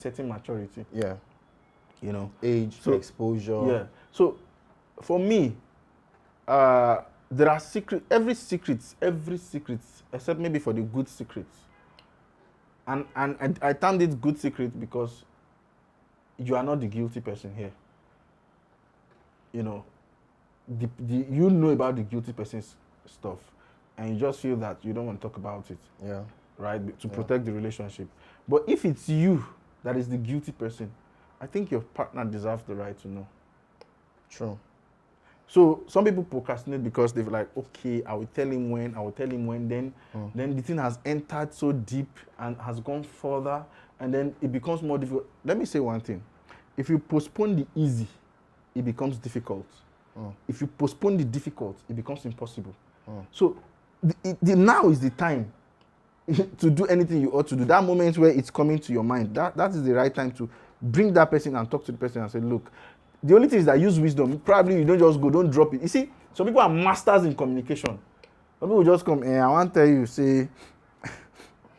certain maturity. Yeah. You know, Age, so, exposure. Yeah. So, for me, there are every secret, except maybe for the good secrets. And I termed it good secret because you are not the guilty person here. You know, you know about the guilty person's stuff, and you just feel that you don't want to talk about it. Yeah. Right? To protect the relationship. But if it's you that is the guilty person, I think your partner deserves the right to know. True. So some people procrastinate because they're like, okay, I will tell him when, then the thing has entered so deep and has gone further, and then it becomes more difficult. Let me say one thing. If you postpone the easy, it becomes difficult. If you postpone the difficult, it becomes impossible. So the now is the time to do anything you ought to do. That moment where it's coming to your mind, that is the right time to bring that person and talk to the person and say, look, the only thing is that use wisdom. Probably you don't just go, don't drop it. You see, some people are masters in communication. Some people just come, I want to tell you, say,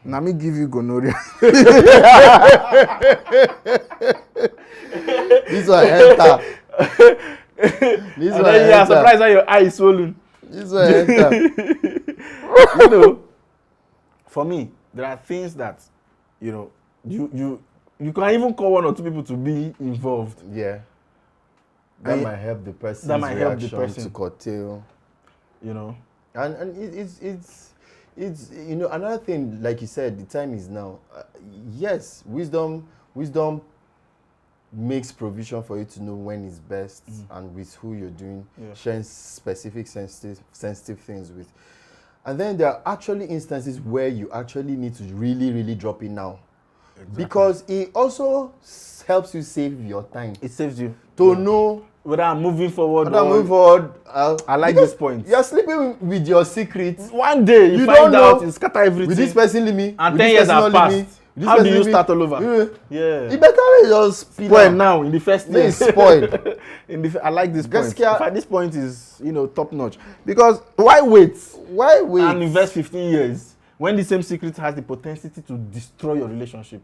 now me give you gonorrhea. This one enter. This and one then you are enter. surprised that your eye is swollen. This one enter. You know, for me, there are things that, you know, you can even call one or two people to be involved. Yeah. That might help the person's reaction to curtail. You know. And it's you know, another thing, like you said, the time is now. Yes, wisdom makes provision for you to know when is best and with who you're doing, sharing specific sensitive things with. And then there are actually instances where you actually need to really, really drop it now. Exactly. Because it also helps you save your time. It saves you. To know whether I'm moving forward. I like this point. You're sleeping with your secrets. One day you find out, you scatter everything. With this person leave me. And 10 years have passed. How do you start all over? Yeah. You better just spoil now in the first year. Spoil. I like this point. In fact, this point is, you know, top notch. Because why wait? And invest 15 years when the same secret has the potential to destroy your relationship?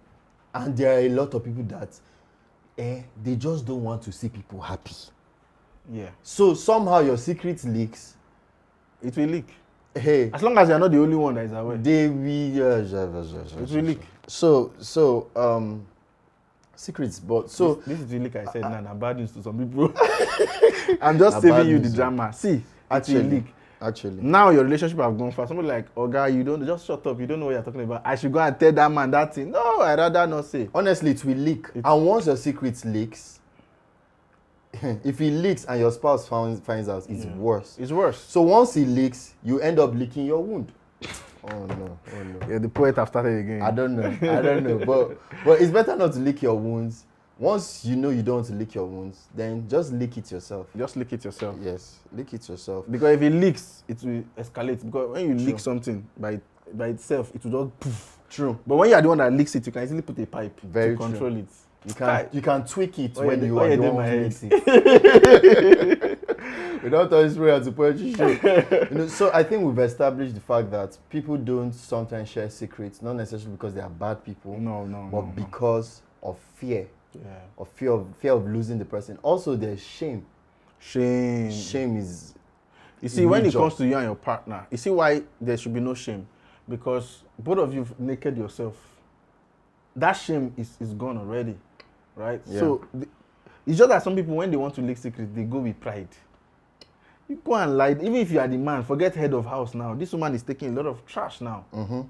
And there are a lot of people that they just don't want to see people happy. Yeah. So somehow your secret leaks. It will leak. Hey. As long as you're not the only one that is aware. They will. It will leak. So secrets, but so this is the leak I said now. Bad news to some people. I'm just saving you the drama. See, actually leak. Actually. Now your relationship have gone far. Somebody like, oh guy, you don't just shut up. You don't know what you're talking about. I should go and tell that man that thing. No, I'd rather not say. Honestly, it will leak. And once your secret leaks, if it leaks and your spouse finds out, it's worse. It's worse. So once it leaks, you end up leaking your wound. Oh no. Yeah, the poet have started again. I don't know. But it's better not to leak your wounds. Once you know you don't want to leak your wounds, then just leak it yourself. Just leak it yourself. Yes, leak it yourself. Because if it leaks, it will escalate. Because when you leak something by itself, it will just poof. True. But when you are the one that leaks it, you can easily put a pipe to control it. You can tweak it when you are the one who leaks it. Without all this prayer to poetry show. You know, so I think we've established the fact that people don't sometimes share secrets, not necessarily because they are bad people, but because of fear. Yeah. Or fear of losing the person. Also, there's shame. Shame is. You see, when it comes to you and your partner, you see why there should be no shame, because both of you naked yourself. That shame is gone already, right? Yeah. So it's just that some people, when they want to leak secrets, they go with pride. You go and lie. Even if you are the man, forget head of house now. This woman is taking a lot of trash now. Mm-hmm.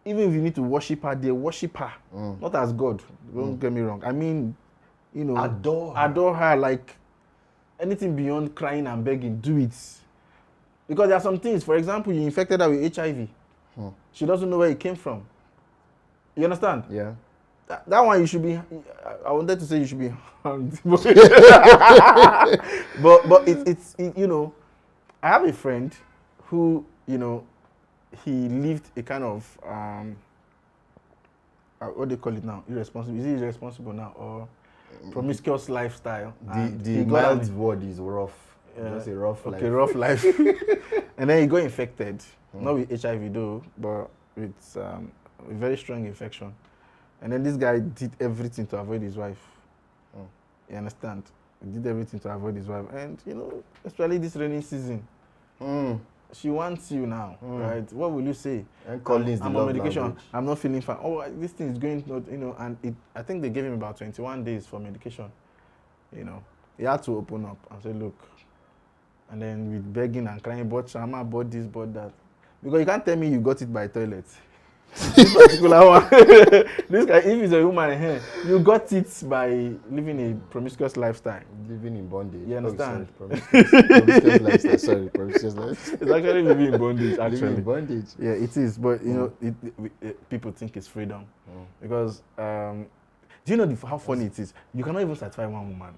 Even if you need to worship her, they worship her. Not as God. Don't get me wrong. I mean, you know, adore her. Like anything beyond crying and begging, do it. Because there are some things. For example, you infected her with HIV. She doesn't know where it came from. You understand? Yeah. That one you should be. I wanted to say you should be hanged, but it's you know, I have a friend who, you know, he lived a kind of what do they call it now? Irresponsible. Is he irresponsible now or promiscuous lifestyle? The mild word is rough. Just a rough life. Okay, rough life. And then he got infected, not with HIV though, but with a very strong infection. And then this guy did everything to avoid his wife. You understand? He did everything to avoid his wife. And, you know, especially this rainy season, she wants you now, right? What will you say? And Collins, I'm on medication. Language. I'm not feeling fine. Oh, this thing is going, you know, and I think they gave him about 21 days for medication. You know, he had to open up and say, look. And then with begging and crying, bought shawarma, bought this, bought that. Because you can't tell me you got it by toilet. This particular one, this guy, if he's a woman, you got it by living a promiscuous lifestyle. Living in bondage. You understand? Promiscuous lifestyle. Sorry, promiscuous lifestyle. It's actually living in bondage, actually. Living in bondage. Yeah, it is. But, you know, people think it's freedom. Because, do you know how funny it is? You cannot even satisfy one woman.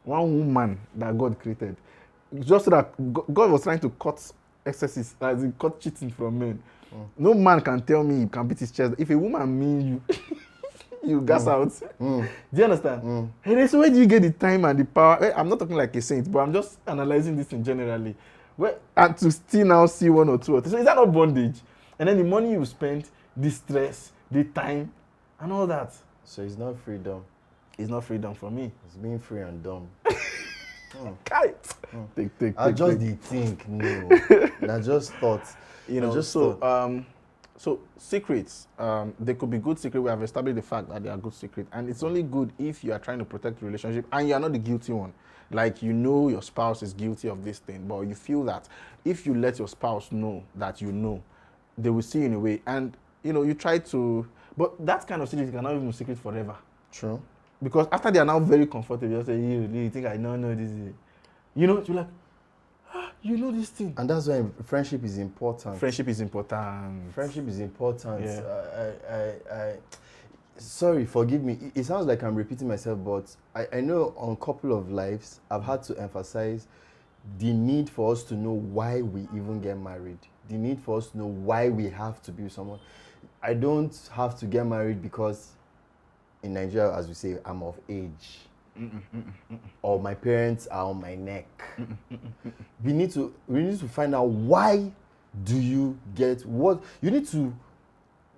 One woman that God created. Just so that God was trying to cut excesses, as in cut cheating from men. No man can tell me he can beat his chest. If a woman mean you, you gas out. Do you understand? Hey, so where do you get the time and the power? I'm not talking like a saint, but I'm just analyzing this in generally. And to still now see one or two. So is that not bondage? And then the money you spent, the stress, the time, and all that. So it's not freedom. It's not freedom for me. It's being free and dumb. Take. I just did think, no. And I just thought. You know, so secrets, they could be good secrets. We have established the fact that they are good secrets. And it's only good if you are trying to protect the relationship and you are not the guilty one. Like, you know your spouse is guilty of this thing, but you feel that if you let your spouse know that you know, they will see you in a way. And, you know, you try to, but that kind of secret cannot even be secret forever. True. Because after they are now very comfortable, you say, you think I know this is, you know, you're like, you know this thing. And that's why friendship is important. Friendship is important. Friendship is important. Yeah. Sorry, forgive me. It sounds like I'm repeating myself, but I know on a couple of lives, I've had to emphasize the need for us to know why we even get married. The need for us to know why we have to be with someone. I don't have to get married because in Nigeria, as we say, I'm of age. Or my parents are on my neck. We need to find out why do you get what we need to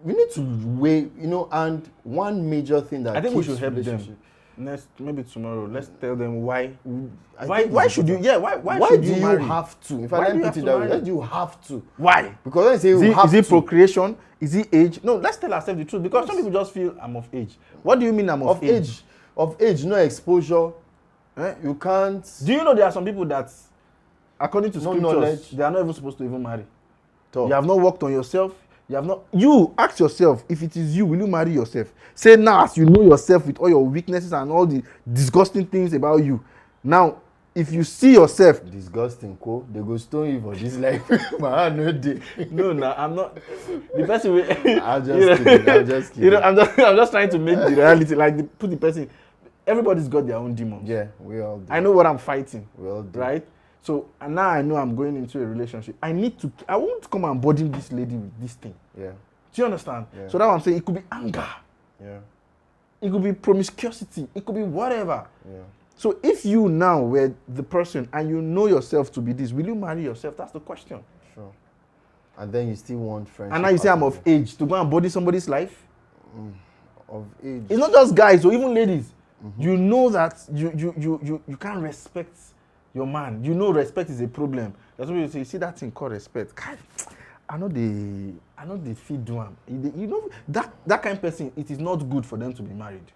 weigh, you know. And one major thing that I think we should help them maybe tomorrow. Let's tell them why should you should you marry? Have to? If I let me put it that way, why do you have to? Why? Because when I say you have to, is it procreation? Is it age? No, let's tell ourselves the truth, because some people just feel I'm of age. What do you mean I'm of age? Of age, no exposure. You can't. Do you know there are some people that, according to scriptures, they are not even supposed to even marry? You have not worked on yourself. You ask yourself, if it is you, will you marry yourself? Say now, as you know yourself with all your weaknesses and all the disgusting things about you. Now, if you see yourself disgusting, they go stone you for this life. No, I'm not. The person will. I'm just kidding. You know, I'm just trying to make the reality, like put the person. Everybody's got their own demons. Yeah, we all do. I know what I'm fighting. We all do. Right? So, and now I know I'm going into a relationship. I won't come and burden this lady with this thing. Yeah. Do you understand? Yeah. So that's what I'm saying. It could be anger. Yeah. It could be promiscuity. It could be whatever. Yeah. So if you now were the person and you know yourself to be this, will you marry yourself? That's the question. Sure. And then you still want friendship. And now you say I'm of age to go and body somebody's life? Of age. It's not just guys or even ladies. You know that you can't respect your man. You know respect is a problem. That's why you say, you see that thing called respect. God, I know they feed one. You know that kind of person, it is not good for them to be married.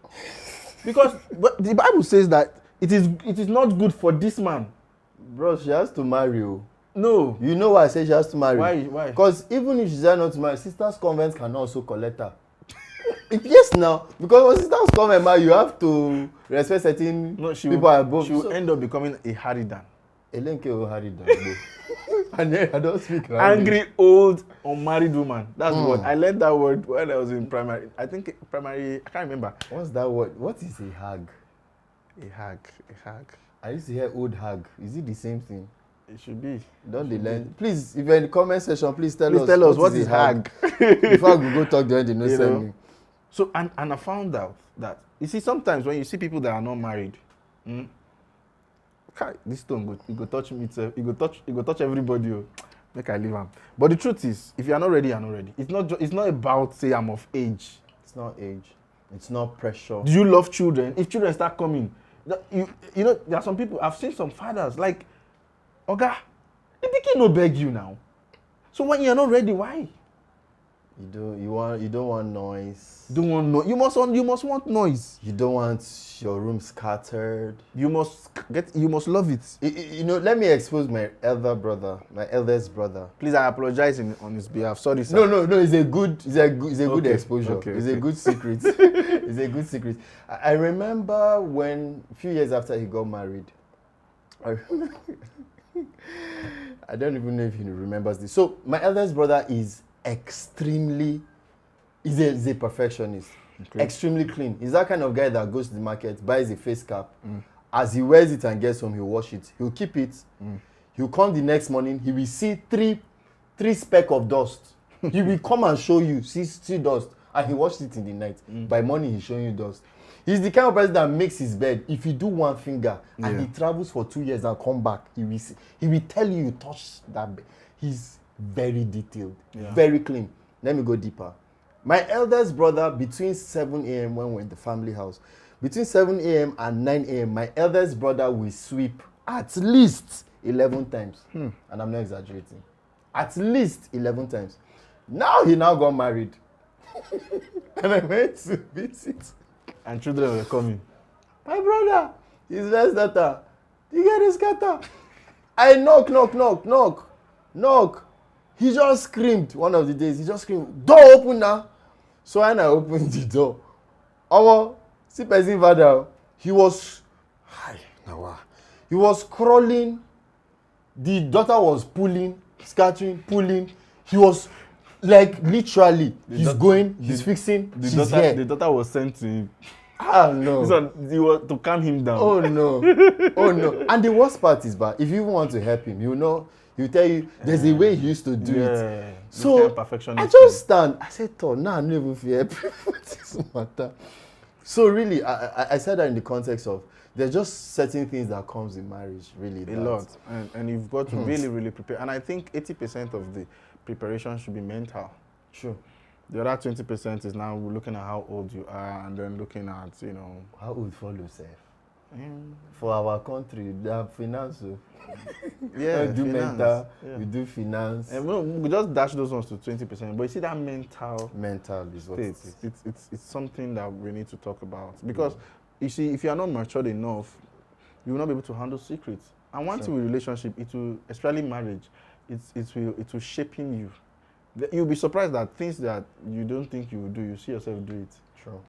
Because the Bible says that it is not good for this man. Bro, she has to marry you. No. You know why I say she has to marry? Why? Because even if she decides not to marry, sisters' convents can also collect her. Yes, now, because when sisters come and marry, you have to respect certain people above. She will end up becoming a Haridan. Elenke or Haridan. And then I don't speak angry, old, unmarried woman. That's what I learned that word when I was in primary. I think primary, I can't remember. What's that word? What is a hag? A hag. I used to hear old hag. Is it the same thing? It should be. Don't they learn? Please, if you're in the comment section, please tell us what is hag. Before we go talk to them, they know send me. So, and I found out that, you see, sometimes when you see people that are not married, this stone, you go touch me, you go touch everybody. Make I leave them. But the truth is, if you are not ready, you're not ready. It's not about say I'm of age. It's not age. It's not pressure. Do you love children? If children start coming, you know, there are some people, I've seen some fathers like, Oga, the pikin no beg you now. So when you're not ready, why? You don't want noise. Don't want no. You must want noise. You don't want your room scattered. You must love it. You know, let me expose my eldest brother. Please, I apologize on his behalf. Sorry, sir. No. It's a good Okay, exposure. okay, It's okay. a good secret. It's a good secret. I remember when a few years after he got married. I don't even know if he remembers this. So my eldest brother is he's a perfectionist. Okay. Extremely clean. He's that kind of guy that goes to the market, buys a face cap. As he wears it and gets home, he'll wash it. He'll keep it. He'll come the next morning. He will see three speck of dust. He will come and show you, see dust. And he washed it in the night. By morning, he's showing you dust. He's the kind of person that makes his bed. If you do one finger and he travels for 2 years and come back, he will tell you touch that bed. He's very detailed, very clean. Let me go deeper. My eldest brother, between 7 a.m. when we're in the family house, between 7 a.m. and 9 a.m., my eldest brother will sweep at least 11 times. And I'm not exaggerating. At least 11 times. Now he got married. And I went to visit. And children were coming. My brother, his first daughter, you get his scatter. I knock. He just screamed one of the days. He just screamed, door open now. So when I opened the door, see person father, he was crawling. The daughter was pulling, scattering, pulling. He was like literally, he's fixing his hair. The daughter was sent to him. No. So to calm him down. Oh no. And the worst part is, but if you want to help him, he'll tell you there's a way he used to do it. So I just stand. I said, now I don't even feel this matter. So really, I said that in the context of there's just certain things that comes in marriage, really. A lot. And you've got to really, really prepare. And I think 80% of the preparation should be mental. Sure. The other 20% is now looking at how old you are and then looking at, how old follow self. For our country, they have finance. We do mental, we do finance. And we just dash those ones to 20%. But you see that mental is what it's something that we need to talk about. Because you see, if you are not matured enough, you will not be able to handle secrets. And once you're in a relationship, it will, especially marriage, it will shaping you. You'll be surprised that things that you don't think you will do, you see yourself do it. Sure.